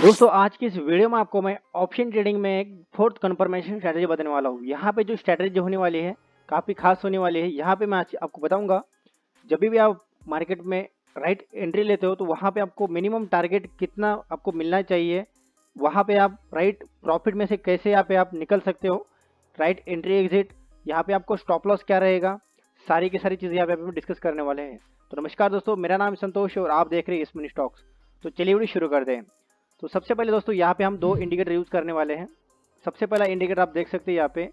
दोस्तों आज की इस वीडियो में आपको मैं ऑप्शन ट्रेडिंग में एक फोर्थ कंफर्मेशन स्ट्रैटेजी बताने वाला हूँ। यहाँ पे जो स्ट्रैटेजी होने वाली है काफ़ी खास होने वाली है। यहाँ पे मैं आज आपको बताऊंगा जब भी आप मार्केट में राइट एंट्री लेते हो तो वहाँ पे आपको मिनिमम टारगेट कितना आपको मिलना चाहिए, वहाँ पे आप राइट प्रॉफिट में से कैसे यहाँ पे आप निकल सकते हो, राइट एंट्री एग्जिट, यहाँ पे आपको स्टॉप लॉस क्या रहेगा, सारी की सारी चीज़ें यहाँ पे हम डिस्कस करने वाले हैं। तो नमस्कार दोस्तों, मेरा नाम संतोष है और आप देख रहे हैं स्मनी स्टॉक्स। तो चलिए वीडियो शुरू कर दें। तो सबसे पहले दोस्तों यहाँ पे हम दो इंडिकेटर यूज़ करने वाले हैं। सबसे पहला इंडिकेटर आप देख सकते हैं यहाँ पे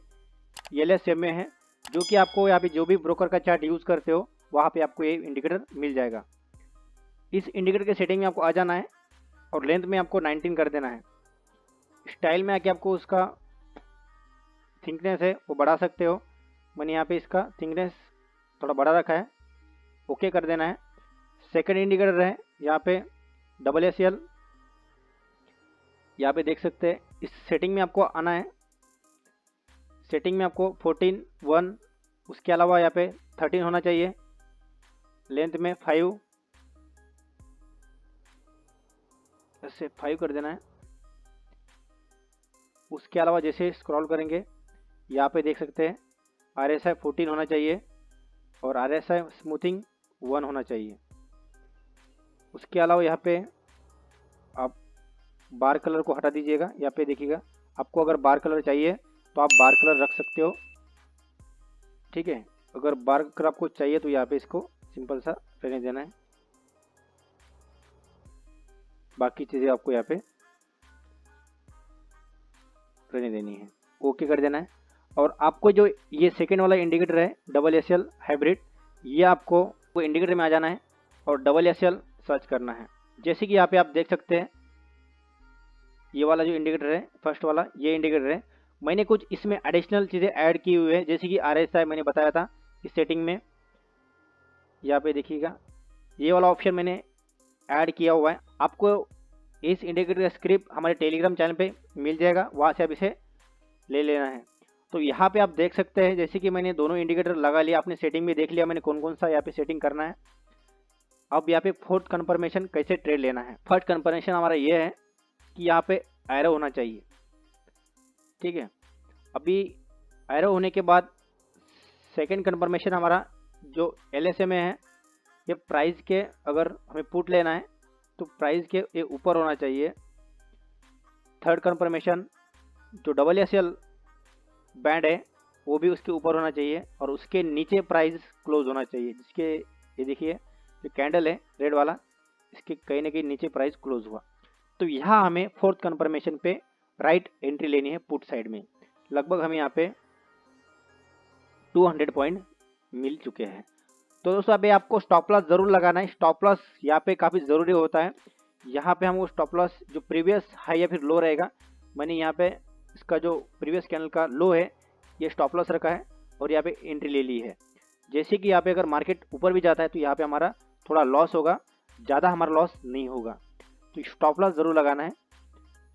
LSMA है, जो कि आपको यहाँ पे जो भी ब्रोकर का चार्ट यूज़ करते हो वहाँ पे आपको ये इंडिकेटर मिल जाएगा। इस इंडिकेटर के सेटिंग में आपको आ जाना है और लेंथ में आपको 19 कर देना है। स्टाइल में आके आपको उसका थिकनेस है वो बढ़ा सकते हो। मैंने यहाँ पे इसका थिकनेस थोड़ा बड़ा रखा है, ओके कर देना है। सेकंड इंडिकेटर है यहाँ पे SSL, यहाँ पे देख सकते हैं। इस सेटिंग में आपको आना है। सेटिंग में आपको 14, 1, उसके अलावा यहाँ पे 13 होना चाहिए। लेंथ में 5, ऐसे 5 कर देना है। उसके अलावा जैसे स्क्रॉल करेंगे यहाँ पे देख सकते हैं RSI 14 होना चाहिए और RSI स्मूथिंग 1 होना चाहिए। उसके अलावा यहाँ पे आप बार कलर को हटा दीजिएगा। यहाँ पे देखिएगा, आपको अगर बार कलर चाहिए तो आप बार कलर रख सकते हो, ठीक है। अगर बार कलर आपको चाहिए तो यहाँ पे इसको सिंपल सा रहने देना है। बाकी चीज़ें आपको यहाँ पे रहने देनी है, ओके कर देना है। और आपको जो ये सेकेंड वाला इंडिकेटर है SSL हाइब्रिड, ये आपको वो इंडिकेटर में आ जाना है और SSL सर्च करना है। जैसे कि यहाँ पे आप देख सकते हैं ये वाला जो इंडिकेटर है फर्स्ट वाला, ये इंडिकेटर है। मैंने कुछ इसमें एडिशनल चीज़ें ऐड की हुई है, जैसे कि RSI मैंने बताया था इस सेटिंग में। यहाँ पे देखिएगा ये वाला ऑप्शन मैंने ऐड किया हुआ है। आपको इस इंडिकेटर का स्क्रिप्ट हमारे टेलीग्राम चैनल पे मिल जाएगा, वहाँ से आप इसे ले लेना है। तो यहाँ पे आप देख सकते हैं जैसे कि मैंने दोनों इंडिकेटर लगा लिया, आपने सेटिंग भी देख लिया मैंने कौन कौन सा यहाँ पे सेटिंग करना है। अब यहाँ पे फोर्थ कन्फर्मेशन कैसे ट्रेड लेना है। फर्स्ट कन्फर्मेशन हमारा ये है कि यहाँ पे एरो होना चाहिए, ठीक है। अभी एरो होने के बाद सेकंड कन्फर्मेशन हमारा जो LSMA है, ये प्राइस के अगर हमें पुट लेना है तो प्राइस के ये ऊपर होना चाहिए। थर्ड कन्फर्मेशन जो SSL बैंड है वो भी उसके ऊपर होना चाहिए और उसके नीचे प्राइस क्लोज होना चाहिए, जिसके ये देखिए जो कैंडल है रेड वाला, इसके कहीं ना कहीं नीचे प्राइस क्लोज हुआ। तो यहाँ हमें फोर्थ कन्फर्मेशन पे राइट एंट्री लेनी है पुट साइड में। लगभग हमें यहाँ पे 200 पॉइंट मिल चुके हैं। तो दोस्तों अभी आपको स्टॉप लॉस ज़रूर लगाना है। स्टॉप लॉस यहाँ पे काफ़ी ज़रूरी होता है। यहाँ पे हम वो स्टॉप लॉस जो प्रीवियस हाई या फिर लो रहेगा, मैंने यहाँ पे इसका जो प्रीवियस कैंडल का लो है ये स्टॉप लॉस रखा है और यहाँ पे एंट्री ले ली है। जैसे कि यहाँ पे अगर मार्केट ऊपर भी जाता है तो यहाँ पे हमारा थोड़ा लॉस होगा, ज़्यादा हमारा लॉस नहीं होगा। तो स्टॉप लॉस ज़रूर लगाना है।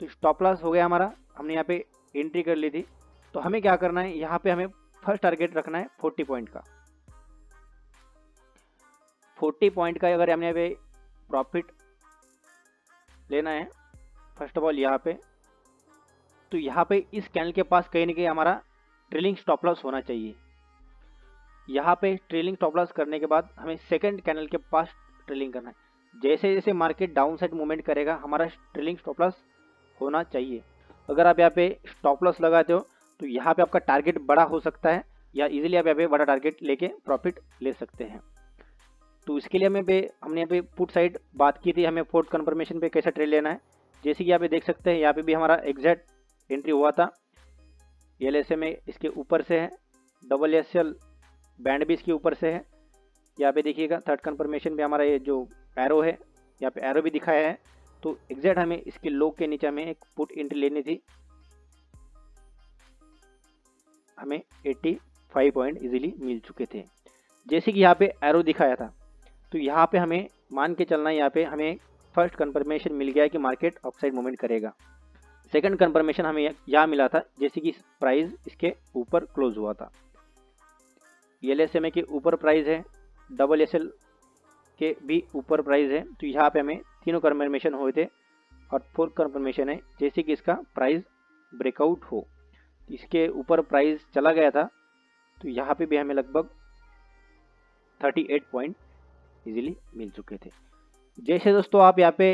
तो स्टॉप लॉस हो गया हमारा, हमने यहाँ पे एंट्री कर ली थी। तो हमें क्या करना है, यहाँ पे हमें फर्स्ट टारगेट रखना है 40 पॉइंट का। 40 पॉइंट का अगर हमने यहाँ पे प्रॉफिट लेना है फर्स्ट ऑफ ऑल यहाँ पे, तो यहाँ पे इस कैंडल के पास कहीं ना कहीं हमारा ट्रेलिंग स्टॉप लॉस होना चाहिए। यहाँ पे ट्रेलिंग स्टॉप लॉस करने के बाद हमें सेकंड कैंडल के पास ट्रेलिंग करना है। जैसे जैसे मार्केट डाउन साइड मूवमेंट करेगा हमारा ट्रेलिंग स्टॉप लॉस होना चाहिए। अगर आप यहाँ पे स्टॉप लॉस लगाते हो तो यहाँ पे आपका टारगेट बड़ा हो सकता है या इजीली आप यहाँ पे बड़ा टारगेट लेके प्रॉफिट ले सकते हैं। तो इसके लिए हमने यहाँ पे पुट साइड बात की थी, हमें फोर्थ कन्फर्मेशन पे कैसा ट्रेड लेना है। जैसे कि यहाँ पे देख सकते हैं यहाँ पे भी हमारा एग्जैक्ट एंट्री हुआ था। LSMA इसके ऊपर से है, SSL बैंड भी इसके ऊपर से है। यहाँ पे देखिएगा थर्ड कन्फर्मेशन पे हमारा ये जो एरो है, यहाँ पे एरो भी दिखाया है। तो एग्जैक्ट हमें इसके लो के नीचे हमें एक पुट एंट्री लेनी थी। हमें 85 पॉइंट इजीली मिल चुके थे। जैसे कि यहाँ पे एरो दिखाया था तो यहाँ पे हमें मान के चलना है, यहाँ पे हमें फर्स्ट कन्फर्मेशन मिल गया है कि मार्केट अपसाइड मूवमेंट करेगा। सेकंड कन्फर्मेशन हमें यहाँ मिला था जैसे कि प्राइस इसके ऊपर क्लोज हुआ था। LSMA के ऊपर प्राइस है, SSL के भी ऊपर प्राइस है। तो यहाँ पे हमें तीनों कन्फर्मेशन हुए थे और फोर्थ कंफर्मेशन है जैसे कि इसका प्राइस ब्रेकआउट हो, इसके ऊपर प्राइस चला गया था तो यहाँ पे भी हमें लगभग 38 पॉइंट इजीली मिल चुके थे। जैसे दोस्तों आप यहाँ पे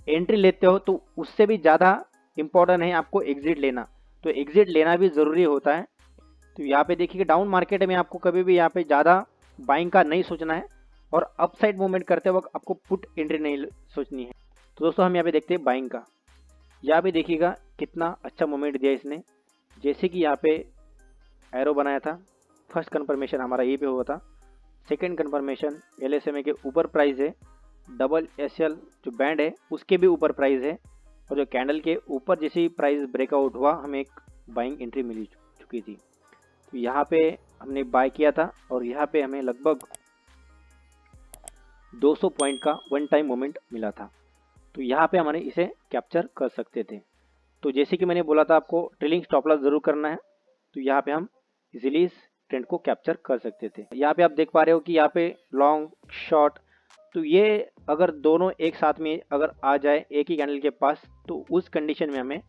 एंट्री लेते हो तो उससे भी ज़्यादा इम्पोर्टेंट है आपको एग्जिट लेना, तो एग्जिट लेना भी ज़रूरी होता है। तो यहाँ पे देखिए डाउन मार्केट में आपको कभी भी यहाँ पे ज़्यादा बाइंग का नहीं सोचना है और अपसाइड मूवमेंट करते वक्त आपको पुट एंट्री नहीं सोचनी है। तो दोस्तों हम यहाँ पे देखते हैं बाइंग का। यहाँ पे देखिएगा कितना अच्छा मूवमेंट दिया इसने, जैसे कि यहाँ पे एरो बनाया था, फर्स्ट कंफर्मेशन हमारा ये पे हुआ था, सेकंड कंफर्मेशन LSMA के ऊपर प्राइस है, डबल SL जो बैंड है उसके भी ऊपर प्राइस है, और जो कैंडल के ऊपर जैसे प्राइस ब्रेकआउट हुआ हमें एक बाइंग एंट्री मिल चुकी थी। तो यहाँ पे हमने बाय किया था और यहाँ पे हमें लगभग 200 पॉइंट का वन टाइम मोमेंट मिला था। तो यहाँ पे हमारे इसे कैप्चर कर सकते थे। तो जैसे कि मैंने बोला था आपको ट्रेलिंग स्टॉप लॉस जरूर करना है, तो यहाँ पे हम इजीली इस ट्रेंड को कैप्चर कर सकते थे। यहाँ पे आप देख पा रहे हो कि यहाँ पे लॉन्ग शॉर्ट, तो ये अगर दोनों एक साथ में अगर आ जाए एक ही कैंडल के पास तो उस कंडीशन में हमें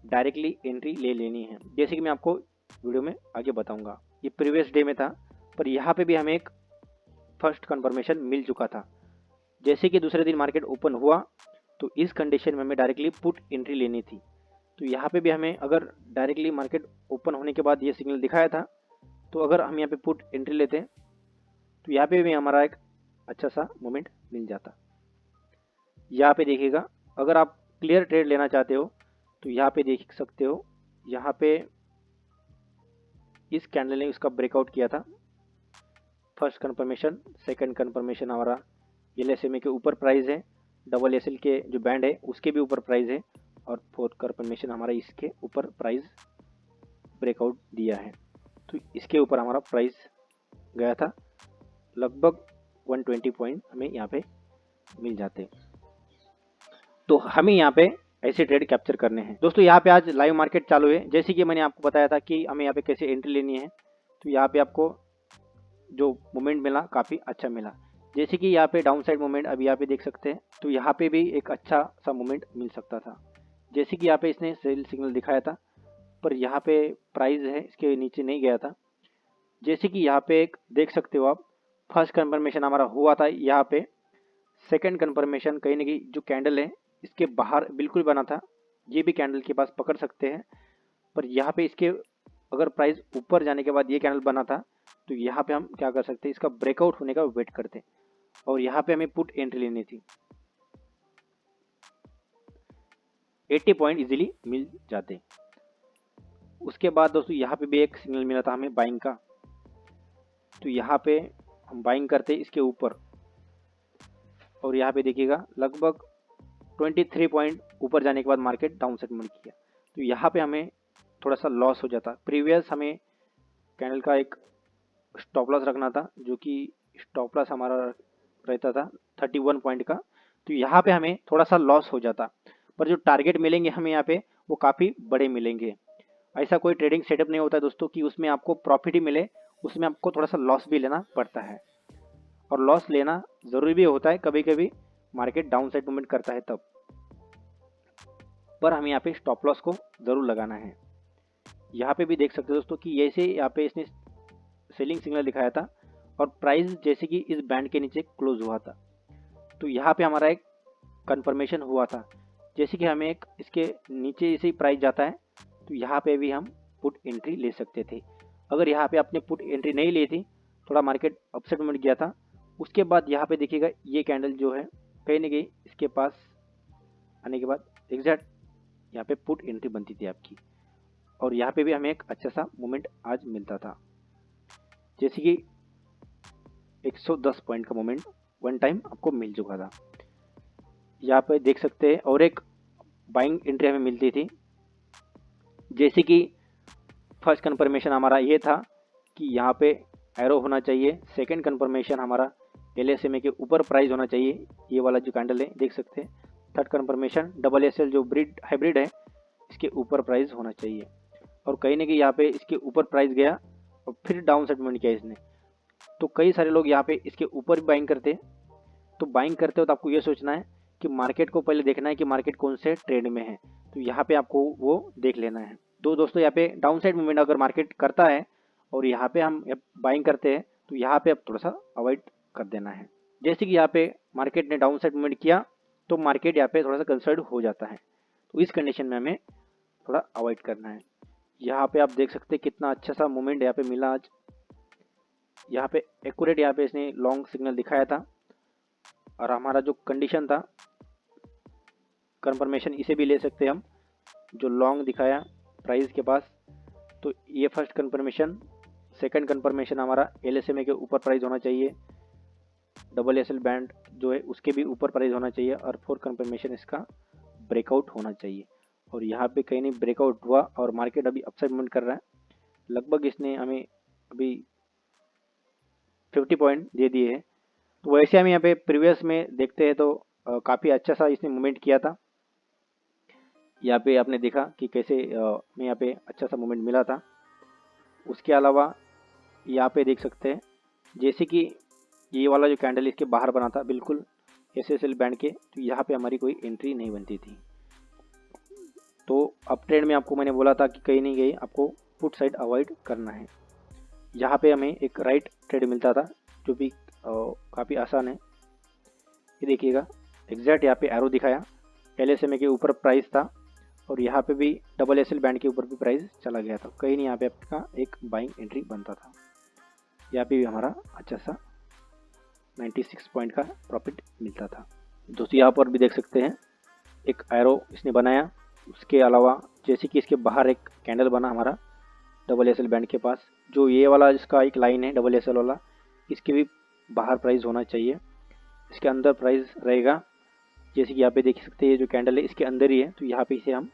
डायरेक्टली एंट्री ले लेनी है, जैसे कि मैं आपको वीडियो में आगे बताऊंगा। ये प्रीवियस डे में था, पर यहाँ पे भी हमें एक फर्स्ट कंफर्मेशन मिल चुका था। जैसे कि दूसरे दिन मार्केट ओपन हुआ तो इस कंडीशन में हमें डायरेक्टली पुट एंट्री लेनी थी। तो यहाँ पे भी हमें अगर डायरेक्टली मार्केट ओपन होने के बाद ये सिग्नल दिखाया था, तो अगर हम यहाँ पे पुट एंट्री लेते तो यहाँ पे भी हमारा एक अच्छा सा मोमेंट मिल जाता। यहाँ पे देखिएगा अगर आप क्लियर ट्रेड लेना चाहते हो तो यहाँ पे देख सकते हो, यहाँ पे इस कैंडल ने उसका ब्रेकआउट किया था। फर्स्ट कंफर्मेशन, सेकंड कंफर्मेशन हमारा LSMA के ऊपर प्राइस है, डबल SL के जो बैंड है उसके भी ऊपर प्राइस है, और फोर्थ कंफर्मेशन हमारा इसके ऊपर प्राइस ब्रेकआउट दिया है। तो इसके ऊपर हमारा प्राइस गया था, लगभग 120 पॉइंट हमें यहाँ पे मिल जाते। तो हमें यहाँ पे ऐसे ट्रेड कैप्चर करने हैं। दोस्तों यहाँ पे आज लाइव मार्केट चालू है, जैसे कि मैंने आपको बताया था कि हमें यहाँ पे कैसे एंट्री लेनी है। तो यहाँ पे आपको जो मोमेंट मिला काफ़ी अच्छा मिला, जैसे कि यहाँ पे डाउन साइड मोमेंट अभी यहाँ पे देख सकते हैं। तो यहाँ पे भी एक अच्छा सा मोमेंट मिल सकता था, जैसे कि यहाँ पे इसने सेल सिग्नल दिखाया था, पर यहाँ पे प्राइस है इसके नीचे नहीं गया था। जैसे कि यहाँ पे एक देख सकते हो आप, फर्स्ट कंफर्मेशन हमारा हुआ था यहाँ पे, सेकंड कंफर्मेशन कहीं ना कहीं जो कैंडल है इसके बाहर बिल्कुल बना था, ये भी कैंडल के पास पकड़ सकते हैं। पर यहाँ पे इसके अगर प्राइस ऊपर जाने के बाद ये कैंडल बना था तो यहाँ पे हम क्या कर सकते हैं, इसका ब्रेकआउट होने का वेट करते हैं और यहाँ पे हमें पुट एंट्री लेनी थी। 80 पॉइंट इजीली मिल जाते। उसके बाद दोस्तों यहाँ पे भी एक सिग्नल मिला था हमें बाइंग का, तो यहाँ पे हम बाइंग करते इसके ऊपर, और यहाँ पे देखिएगा लगभग 23 पॉइंट ऊपर जाने के बाद मार्केट डाउन साइड मूव किया। तो यहाँ पे हमें थोड़ा सा लॉस हो जाता। प्रीवियस हमें कैंडल का एक स्टॉप लॉस रखना था, जो कि स्टॉप लॉस हमारा रहता था 31 पॉइंट का, तो यहाँ पे हमें थोड़ा सा लॉस हो जाता। पर जो टारगेट मिलेंगे हमें यहाँ पे वो काफ़ी बड़े मिलेंगे। ऐसा कोई ट्रेडिंग सेटअप नहीं होता दोस्तों कि उसमें आपको प्रॉफिट ही मिले, उसमें आपको थोड़ा सा लॉस भी लेना पड़ता है, और लॉस लेना ज़रूरी भी होता है कभी कभी मार्केट डाउन साइड मूवमेंट करता है तब। पर हमें यहाँ पे स्टॉप लॉस को ज़रूर लगाना है। यहाँ पे भी देख सकते हो दोस्तों कि जैसे यहाँ पे इसने सेलिंग सिग्नल दिखाया था और प्राइस जैसे कि इस बैंड के नीचे क्लोज हुआ था, तो यहाँ पे हमारा एक कंफर्मेशन हुआ था, जैसे कि हमें एक इसके नीचे जैसे ही प्राइस जाता है तो यहाँ पे भी हम पुट एंट्री ले सकते थे। अगर यहाँ पे आपने पुट एंट्री नहीं ली थी, थोड़ा मार्केट अपसाइड मूवमेंट गया था, उसके बाद यहाँ पे देखिएगा ये कैंडल जो है कहीं ना कहीं इसके पास आने के बाद एग्जैक्ट यहाँ पे पुट एंट्री बनती थी आपकी, और यहाँ पे भी हमें एक अच्छा सा मोमेंट आज मिलता था, जैसे कि 110 पॉइंट का मोमेंट वन टाइम आपको मिल चुका था। यहाँ पे देख सकते हैं और एक बाइंग एंट्री हमें मिलती थी, जैसे कि फर्स्ट कंफर्मेशन हमारा ये था कि यहाँ पे एरो होना चाहिए, सेकंड कंफर्मेशन हमारा LSMA के ऊपर प्राइस होना चाहिए, ये वाला जो कैंडल है देख सकते हैं। थर्ड कंफर्मेशन डबल SL जो हाइब्रिड है इसके ऊपर प्राइस होना चाहिए, और कहीं ना कहीं यहाँ पे इसके ऊपर प्राइस गया और फिर डाउन साइड मूवमेंट किया इसने। तो कई सारे लोग यहाँ पे इसके ऊपर भी बाइंग करते हैं। तो बाइंग करते हो तो आपको ये सोचना है कि मार्केट को पहले देखना है कि मार्केट कौन से ट्रेंड में है, तो यहाँ पे आपको वो देख लेना है। तो दोस्तों यहाँ पे डाउन साइड मूवमेंट अगर मार्केट करता है और यहाँ पे हम बाइंग करते हैं तो यहाँ पे अब थोड़ा सा अवॉइड कर देना है। जैसे कि यहाँ पे मार्केट ने डाउन साइड मूवमेंट किया तो मार्केट यहाँ पे थोड़ा सा कंसर्न हो जाता है, तो इस कंडीशन में हमें थोड़ा अवॉइड करना है। यहाँ पे आप देख सकते हैं कितना अच्छा सा मूवमेंट यहाँ पे मिला आज। यहाँ पे एक्यूरेट यहाँ पे इसने लॉन्ग सिग्नल दिखाया था और हमारा जो कंडीशन था कंफर्मेशन इसे भी ले सकते हैं हम, जो लॉन्ग दिखाया प्राइस के पास, तो ये फर्स्ट कंफर्मेशन। सेकंड कंफर्मेशन हमारा LSMA के ऊपर प्राइस होना चाहिए, SSL बैंड जो है उसके भी ऊपर प्राइस होना चाहिए, और फोर्थ कंफर्मेशन इसका ब्रेकआउट होना चाहिए। और यहाँ पे कहीं नहीं ब्रेकआउट हुआ और मार्केट अभी अपसाइड मूवमेंट कर रहा है। लगभग इसने हमें अभी 50 पॉइंट दे दिए हैं। तो वैसे हम यहाँ पे प्रीवियस में देखते हैं तो काफ़ी अच्छा सा इसने मूवमेंट किया था। यहाँ पे आपने देखा कि कैसे में यहाँ पे अच्छा सा मूवमेंट मिला था। उसके अलावा यहाँ पे देख सकते हैं जैसे कि ये वाला जो कैंडल इसके बाहर बना था बिल्कुल SSL बैंड के, तो यहाँ पे हमारी कोई एंट्री नहीं बनती थी। तो अप ट्रेंड में आपको मैंने बोला था कि कहीं नहीं गई आपको पुट साइड अवॉइड करना है। यहाँ पे हमें एक राइट ट्रेड मिलता था जो भी काफ़ी आसान है। ये देखिएगा एग्जैक्ट यहाँ पे एरो दिखाया, LSMA के ऊपर प्राइस था और यहाँ पे भी SSL बैंड के ऊपर भी प्राइस चला गया था, कहीं नहीं यहाँ पे आपका एक बाइंग एंट्री बनता था। यहाँ पे भी हमारा अच्छा सा 96 पॉइंट का प्रॉफिट मिलता था। दोस्तों यहाँ पर भी देख सकते हैं एक एरो इसने बनाया। उसके अलावा जैसे कि इसके बाहर एक कैंडल बना हमारा SSL बैंड के पास, जो ये वाला जिसका एक लाइन है SSL वाला, इसके भी बाहर प्राइस होना चाहिए, इसके अंदर प्राइस रहेगा। जैसे कि यहाँ पे देख सकते हैं ये जो कैंडल है इसके अंदर ही है, तो यहाँ पे इसे हम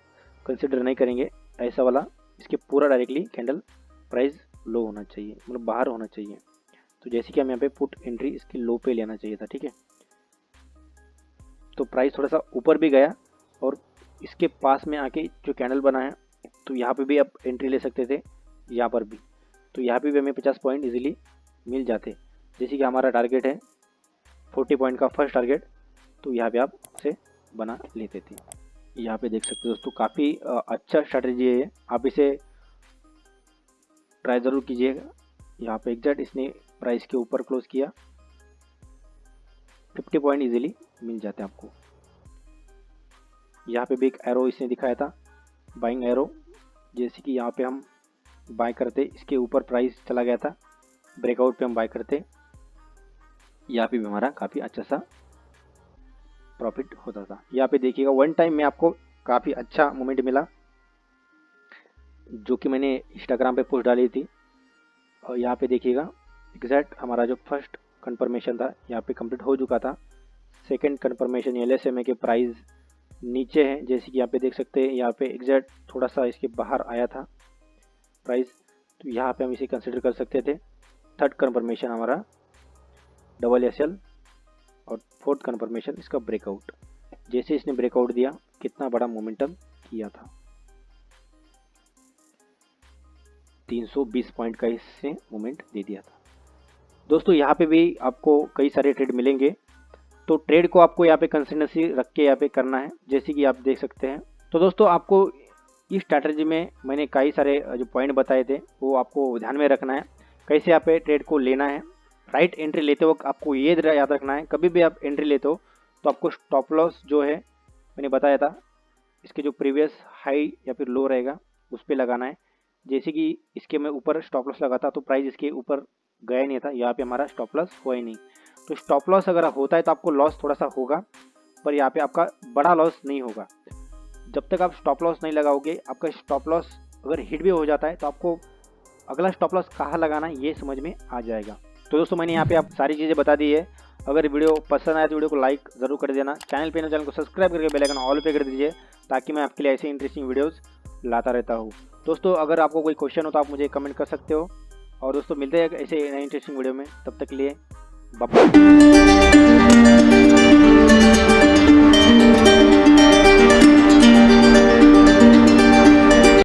कंसिडर नहीं करेंगे। ऐसा वाला इसके पूरा डायरेक्टली कैंडल प्राइस लो होना चाहिए, मतलब बाहर होना चाहिए। तो जैसे कि हम यहाँ पे पुट एंट्री इसके लो पे लेना चाहिए था, ठीक है। तो प्राइस थोड़ा सा ऊपर भी गया और इसके पास में आके जो कैंडल बना है तो यहाँ पे भी आप एंट्री ले सकते थे, यहाँ पर भी। तो यहाँ पे भी हमें 50 पॉइंट इजीली मिल जाते। जैसे कि हमारा टारगेट है 40 पॉइंट का फर्स्ट टारगेट, तो यहाँ पे आप इसे बना लेते थे। यहाँ पे देख सकते हो दोस्तों काफ़ी अच्छा स्ट्रैटेजी है ये, आप इसे ट्राई ज़रूर कीजिएगा। यहाँ पे एग्जैक्ट इसने प्राइस के ऊपर क्लोज किया, 50 पॉइंट इजीली मिल जाते हैं आपको। यहाँ पे भी एक एरो इसने दिखाया था बाइंग एरो, जैसे कि यहाँ पे हम बाय करते इसके ऊपर प्राइस चला गया था, ब्रेकआउट पे हम बाय करते, यहाँ पे भी हमारा काफ़ी अच्छा सा प्रॉफिट होता था। यहाँ पे देखिएगा वन टाइम में आपको काफ़ी अच्छा मोमेंट मिला, जो कि मैंने इंस्टाग्राम पे पोस्ट डाली थी। और यहाँ पे देखिएगा एग्जैक्ट हमारा जो फर्स्ट कंफर्मेशन था यहाँ पे कंप्लीट हो चुका था। सेकंड कंफर्मेशन LSMA के प्राइस नीचे है, जैसे कि यहाँ पे देख सकते हैं, यहाँ पे एग्जैक्ट थोड़ा सा इसके बाहर आया था प्राइस, तो यहाँ पे हम इसे कंसिडर कर सकते थे। थर्ड कंफर्मेशन हमारा SSL और फोर्थ कंफर्मेशन इसका ब्रेकआउट। जैसे इसने ब्रेकआउट दिया कितना बड़ा मोमेंटम किया था, 320 पॉइंट का इससे मोमेंट दे दिया था। दोस्तों यहाँ पे भी आपको कई सारे ट्रेड मिलेंगे, तो ट्रेड को आपको यहाँ पे कंसिस्टेंसी रख के यहाँ पे करना है, जैसे कि आप देख सकते हैं। तो दोस्तों आपको इस स्ट्रैटेजी में मैंने कई सारे जो पॉइंट बताए थे वो आपको ध्यान में रखना है, कैसे यहाँ पे ट्रेड को लेना है। राइट एंट्री लेते वक्त आपको ये याद रखना है, कभी भी आप एंट्री लेते हो तो आपको स्टॉप लॉस जो है मैंने बताया था इसके जो प्रीवियस हाई या फिर लो रहेगा उस पर लगाना है। जैसे कि इसके मैं ऊपर स्टॉप लॉस लगा था तो प्राइस इसके ऊपर गया नहीं था, यहाँ पे हमारा स्टॉप लॉस हुआ ही नहीं। तो स्टॉप लॉस अगर होता है तो आपको लॉस थोड़ा सा होगा, पर यहाँ पे आपका बड़ा लॉस नहीं होगा। जब तक आप स्टॉप लॉस नहीं लगाओगे, आपका स्टॉप लॉस अगर हिट भी हो जाता है तो आपको अगला स्टॉप लॉस कहाँ लगाना है ये समझ में आ जाएगा। तो दोस्तों मैंने यहाँ पे आप सारी चीज़ें बता दी है। अगर वीडियो पसंद आए तो वीडियो को लाइक ज़रूर कर देना, चैनल पे ना चैनल को सब्सक्राइब करके बेल आइकन ऑल पे कर दीजिए, ताकि मैं आपके लिए ऐसे इंटरेस्टिंग वीडियोस लाता रहता हूँ। दोस्तों अगर आपको कोई क्वेश्चन हो तो आप मुझे कमेंट कर सकते हो। और दोस्तों मिलते हैं ऐसे नए इंटरेस्टिंग वीडियो में, तब तक के लिए बाय।